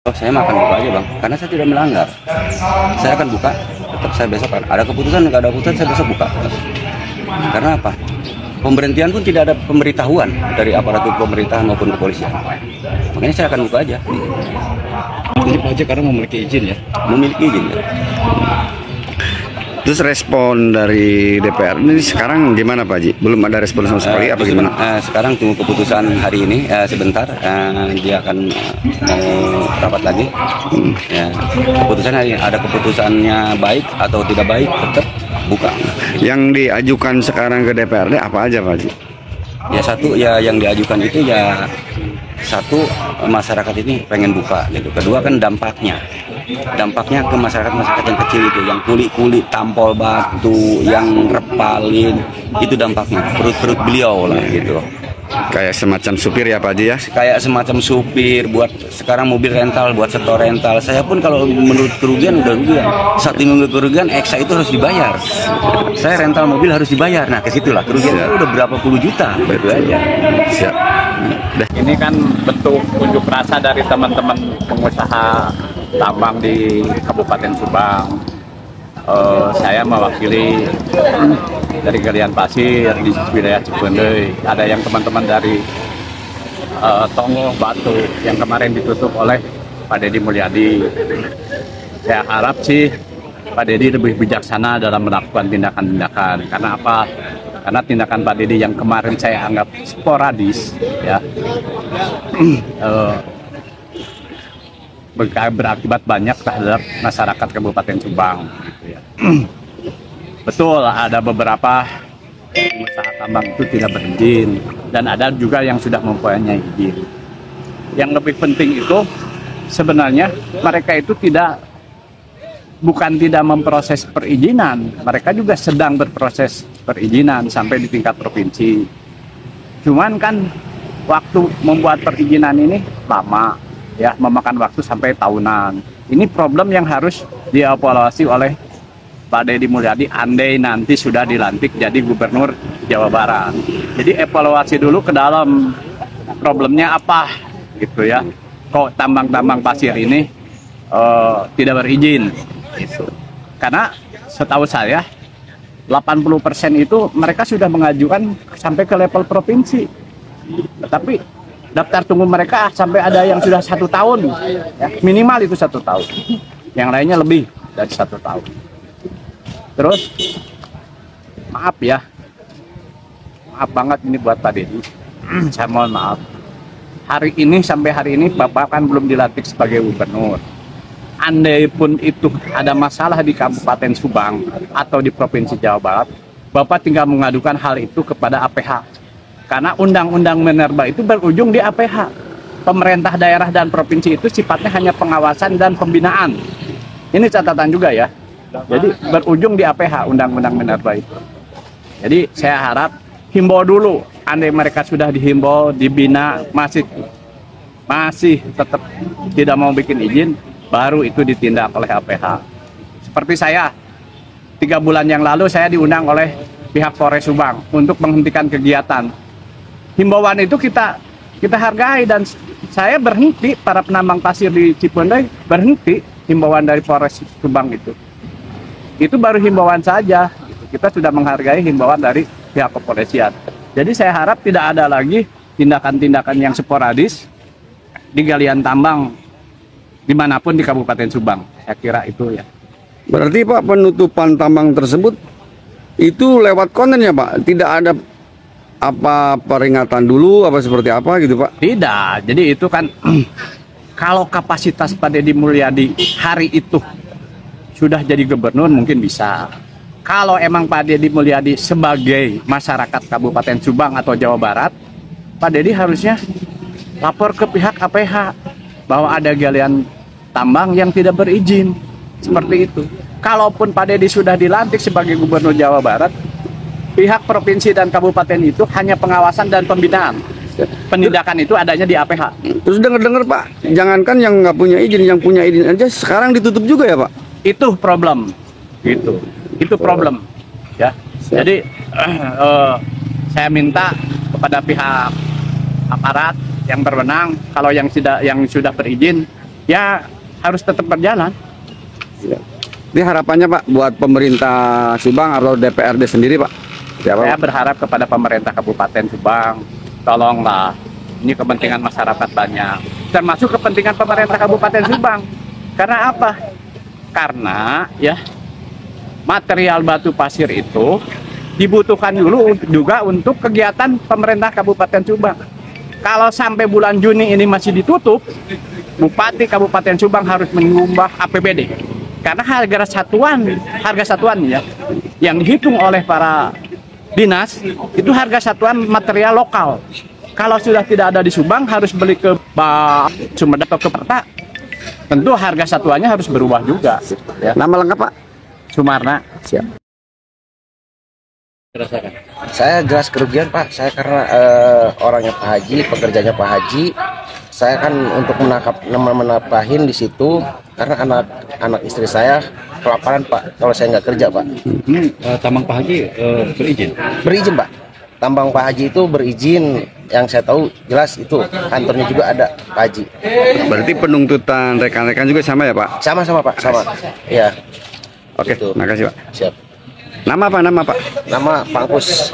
Oh, saya makan buka aja bang, karena saya tidak melanggar. Saya akan buka, tetap saya besok ada keputusan, nggak ada keputusan saya besok buka. Karena apa? Pemberhentian pun tidak ada pemberitahuan dari aparatur pemerintahan maupun kepolisian. Makanya saya akan buka aja. Wajib aja karena memiliki izin ya. Memiliki izin ya. Terus respon dari DPR ini sekarang gimana Pak Haji? Belum ada respon sama sekali apa gimana? Sekarang tunggu keputusan hari ini, sebentar dia akan rapat lagi. Ya, keputusan hari ada keputusannya baik atau tidak baik tetap buka. Yang diajukan sekarang ke DPRD apa aja Pak Haji? Ya satu ya yang diajukan itu ya satu masyarakat ini pengen buka gitu. Kedua kan dampaknya ke masyarakat yang kecil itu, yang kuli-kuli tampol batu, yang repalin, itu dampaknya perut beliau lah gitu. Kayak semacam supir ya Pak Haji ya? Kayak semacam supir, buat sekarang mobil rental, buat setor rental. Saya pun kalau menurut kerugian udah rugian. Satu minggu kerugian eksa itu harus dibayar. Saya rental mobil harus dibayar. Nah kesitulah kerugian itu udah berapa puluh juta. Betul aja. Siap. Ini kan bentuk unjuk rasa dari teman-teman pengusaha tambang di Kabupaten Subang. Saya mewakili dari galian pasir di wilayah Cipendei. Ada yang teman-teman dari Tongo Batu yang kemarin ditutup oleh Pak Deddy Mulyadi. Saya harap sih Pak Deddy lebih bijaksana dalam melakukan tindakan-tindakan. Karena apa? Karena tindakan Pak Deddy yang kemarin saya anggap sporadis, ya, berakibat banyak terhadap masyarakat Kabupaten Subang. Betul, ada beberapa pengusaha tambang itu tidak berizin dan ada juga yang sudah mempunyai izin. Yang lebih penting itu sebenarnya mereka itu bukan tidak memproses perizinan, mereka juga sedang berproses perizinan sampai di tingkat provinsi. Cuman kan waktu membuat perizinan ini lama, ya, memakan waktu sampai tahunan. Ini problem yang harus dievaluasi oleh Pak Deddy Mulyadi andai nanti sudah dilantik jadi gubernur Jawa Barat. Jadi evaluasi dulu ke dalam problemnya apa gitu ya. Kok tambang-tambang pasir ini tidak berizin gitu. Karena setahu saya 80% itu mereka sudah mengajukan sampai ke level provinsi. Tapi daftar tunggu mereka sampai ada yang sudah 1 tahun, ya, minimal itu 1 tahun. Yang lainnya lebih dari 1 tahun. Terus, maaf ya, maaf banget ini buat Pak Deddy. Saya mohon maaf. Sampai hari ini Bapak kan belum dilantik sebagai gubernur. Andai pun itu ada masalah di Kabupaten Subang atau di Provinsi Jawa Barat, Bapak tinggal mengadukan hal itu kepada APH. Karena Undang-Undang Minerba itu berujung di APH. Pemerintah daerah dan provinsi itu sifatnya hanya pengawasan dan pembinaan. Ini catatan juga ya. Jadi berujung di APH Undang-Undang Minerba itu. Jadi saya harap himbau dulu. Andai mereka sudah dihimbau, dibina, masih tetap tidak mau bikin izin, baru itu ditindak oleh APH. Seperti saya, 3 bulan yang lalu saya diundang oleh pihak Polres Subang untuk menghentikan kegiatan. Himbauan itu kita hargai dan saya berhenti, para penambang pasir di Cipendei berhenti himbauan dari Polres Subang itu. Itu baru himbauan saja. Kita sudah menghargai himbauan dari pihak kepolisian. Jadi saya harap tidak ada lagi tindakan-tindakan yang sporadis di galian tambang dimanapun di Kabupaten Subang. Saya kira itu ya. Berarti Pak penutupan tambang tersebut itu lewat konten ya Pak? Tidak ada apa peringatan dulu apa seperti apa gitu Pak? Tidak, jadi itu kan kalau kapasitas Pak Deddy Mulyadi hari itu sudah jadi gubernur mungkin bisa. Kalau emang Pak Deddy Mulyadi sebagai masyarakat Kabupaten Subang atau Jawa Barat, Pak Deddy harusnya lapor ke pihak APH bahwa ada galian tambang yang tidak berizin. Seperti itu. Kalaupun Pak Deddy sudah dilantik sebagai gubernur Jawa Barat, pihak provinsi dan kabupaten itu hanya pengawasan dan pembinaan. Penindakan itu adanya di APH. Terus dengar-dengar Pak, jangankan yang nggak punya izin, yang punya izin aja sekarang ditutup juga ya Pak? Itu problem, gitu. Itu problem, ya. Jadi saya minta kepada pihak aparat yang berwenang, kalau yang sudah berizin ya harus tetap berjalan. Ini harapannya Pak buat pemerintah Subang atau DPRD sendiri Pak. Siapa, Saya Pak? berharap kepada pemerintah Kabupaten Subang, tolonglah, ini kepentingan masyarakat banyak, termasuk kepentingan pemerintah Kabupaten Subang. Karena apa? Karena ya material batu pasir itu dibutuhkan dulu juga untuk kegiatan pemerintah Kabupaten Subang. Kalau sampai bulan Juni ini masih ditutup, Bupati Kabupaten Subang harus mengubah APBD. Karena harga satuan ya, yang dihitung oleh para dinas, itu harga satuan material lokal. Kalau sudah tidak ada di Subang, harus beli ke Sumedang atau ke Perta. Tentu harga satuannya harus berubah juga. Ya. Nama lengkap Pak? Sumarna. Siap. Saya jelas kerugian Pak, saya karena orangnya Pak Haji, pekerjanya Pak Haji, saya kan untuk menapahin di situ karena anak istri saya kelaparan Pak, kalau saya nggak kerja Pak. Tambang Pak Haji berizin. Berizin Pak, tambang Pak Haji itu berizin, yang saya tahu jelas itu kantornya juga ada Pak Haji. Berarti penuntutan rekan-rekan juga sama ya Pak? Sama-sama Pak, sama. Ya. Oke, Gitu. makasih Pak. Siap. Nama apa? Nama Pak? Nama Pangkus.